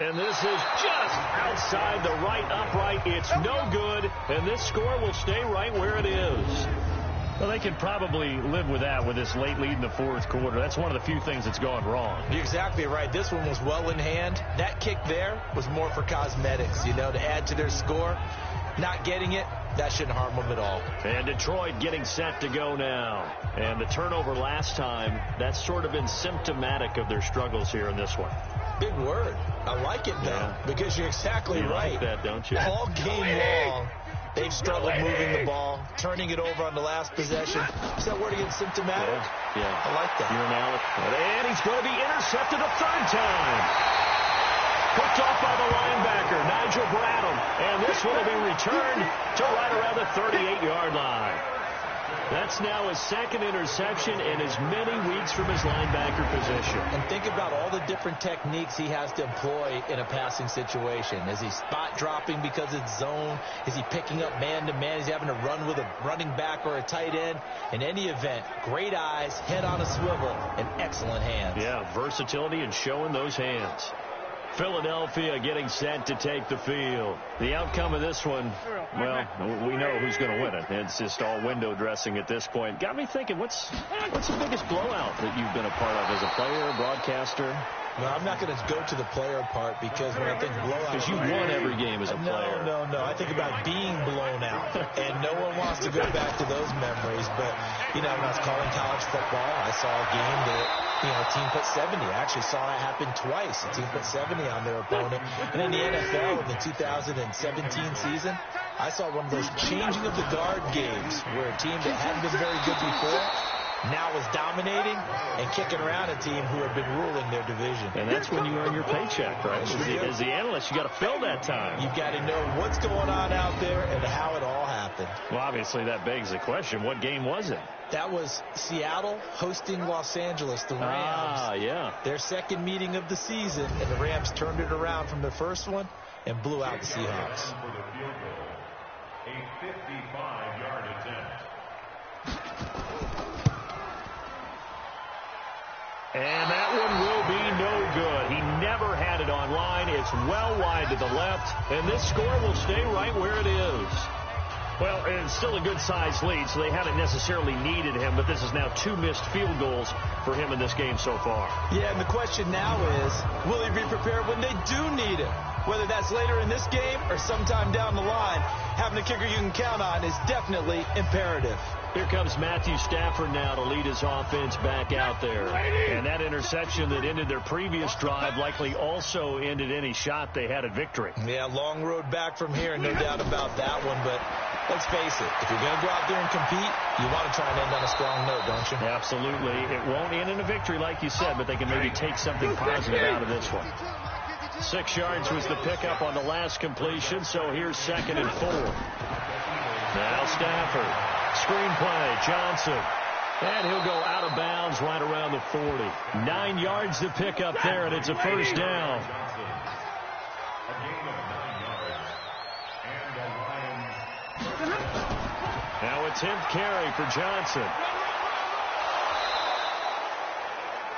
And this is just outside the right upright. It's no good, and this score will stay right where it is. Well, they could probably live with that with this late lead in the 4th quarter. That's one of the few things that's gone wrong. You're exactly right. This one was well in hand. That kick there was more for cosmetics, to add to their score. Not getting it, that shouldn't harm them at all. And Detroit getting set to go now. And the turnover last time, that's sort of been symptomatic of their struggles here in this one. Big word. I like it, though, because you're exactly right. You like that, don't you? All game long, they've struggled moving the ball, turning it over on the last possession. Is that word again, symptomatic? Yeah. I like that. You're an Alex. And he's going to be intercepted a 3rd time. Picked off by the linebacker, Nigel Bradham. And this one will be returned to right around the 38-yard line. That's now his second interception and as many weeks from his linebacker position. And think about all the different techniques he has to employ in a passing situation. Is he spot dropping because it's zone? Is he picking up man-to-man? Is he having to run with a running back or a tight end? In any event, great eyes, head on a swivel, and excellent hands. Yeah, versatility and showing those hands. Philadelphia getting set to take the field. The outcome of this one, well, we know who's going to win it. It's just all window dressing at this point. Got me thinking, what's the biggest blowout that you've been a part of as a player, broadcaster? No, I'm not going to go to the player part because when I think blowout... Because you won every game as a player. No. I think about being blown out. And no one wants to go back to those memories. But, when I was calling college football, I saw a game that, a team put 70. I actually saw that happen twice. A team put 70 on their opponent. And in the NFL, in the 2017 season, I saw one of those changing of the guard games where a team that hadn't been very good before now was dominating and kicking around a team who had been ruling their division. And that's when you earn your paycheck, right? As the analyst, you got to fill that time. You've got to know what's going on out there and how it all happened. Well, obviously, that begs the question, what game was it? That was Seattle hosting Los Angeles, the Rams. Ah, yeah. Their second meeting of the season, and the Rams turned it around from their first one and blew out the Seahawks. A 55-yard attempt. And that one will be no good. He never had it on line. It's well wide to the left, and this score will stay right where it is. Well, it's still a good-sized lead, so they haven't necessarily needed him, but this is now 2 missed field goals for him in this game so far. Yeah, and the question now is, will he be prepared when they do need him? Whether that's later in this game or sometime down the line, having a kicker you can count on is definitely imperative. Here comes Matthew Stafford now to lead his offense back out there. And that interception that ended their previous drive likely also ended any shot they had at victory. Yeah, long road back from here, no doubt about that one. But let's face it, if you're going to go out there and compete, you want to try and end on a strong note, don't you? Absolutely. It won't end in a victory, like you said, but they can maybe take something positive out of this one. 6 yards was the pickup on the last completion, so here's 2nd and 4. Now Stafford. Screen play, Johnson. And he'll go out of bounds right around the 40. 9 yards to pick up there, and it's a first down. Now a 10th carry for Johnson.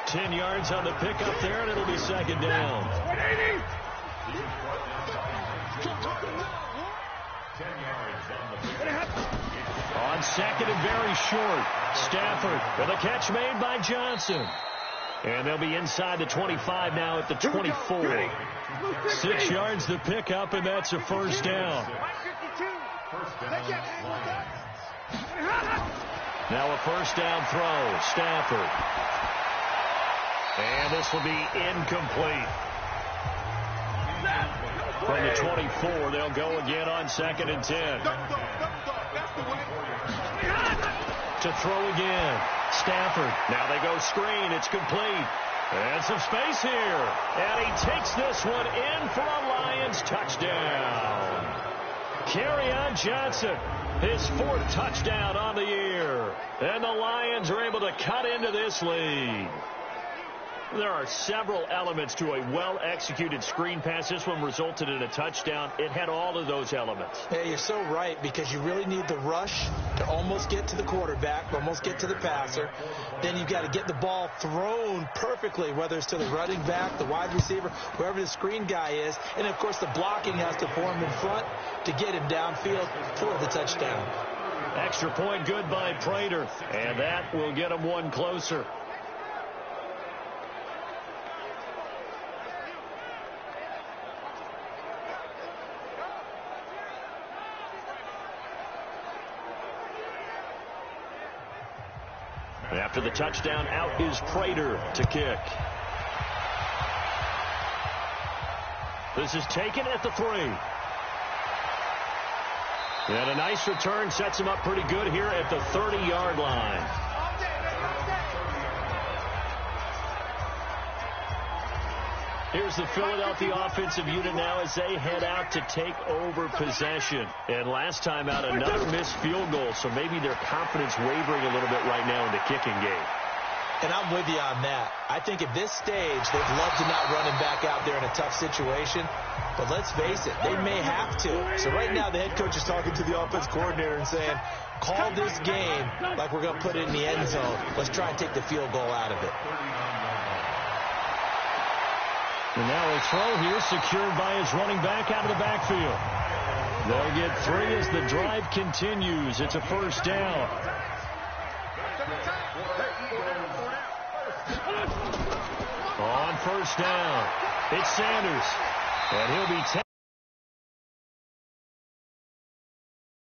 10 yards on the pickup there, and it'll be 2nd down. 10 yards on the pickup. On 2nd and very short, Stafford with a catch made by Johnson. And they'll be inside the 25 now at the 24. 6 yards to pick up, and that's a first down. Now a first down throw, Stafford. And this will be incomplete. From the 24, they'll go again on 2nd and 10. To throw again. Stafford. Now they go screen. It's complete. And some space here. And he takes this one in for a Lions touchdown. Kerryon Johnson, his 4th touchdown on the year. And the Lions are able to cut into this lead. There are several elements to a well-executed screen pass. This one resulted in a touchdown. It had all of those elements. Yeah, you're so right, because you really need the rush to almost get to the quarterback, almost get to the passer. Then you've got to get the ball thrown perfectly, whether it's to the running back, the wide receiver, whoever the screen guy is. And, of course, the blocking has to form in front to get him downfield for the touchdown. Extra point good by Prater, and that will get him one closer. After the touchdown, out is Prater to kick. This is taken at the 3. And a nice return sets him up pretty good here at the 30-yard line. Here's the Philadelphia offensive unit now as they head out to take over possession. And last time out, another missed field goal, so maybe their confidence wavering a little bit right now in the kicking game. And I'm with you on that. I think at this stage, they'd love to not run him back out there in a tough situation. But let's face it, they may have to. So right now, the head coach is talking to the offense coordinator and saying, call this game like we're going to put it in the end zone. Let's try and take the field goal out of it. And now a throw here secured by his running back out of the backfield. They'll get 3 as the drive continues. It's a first down. On first down, it's Sanders. And he'll be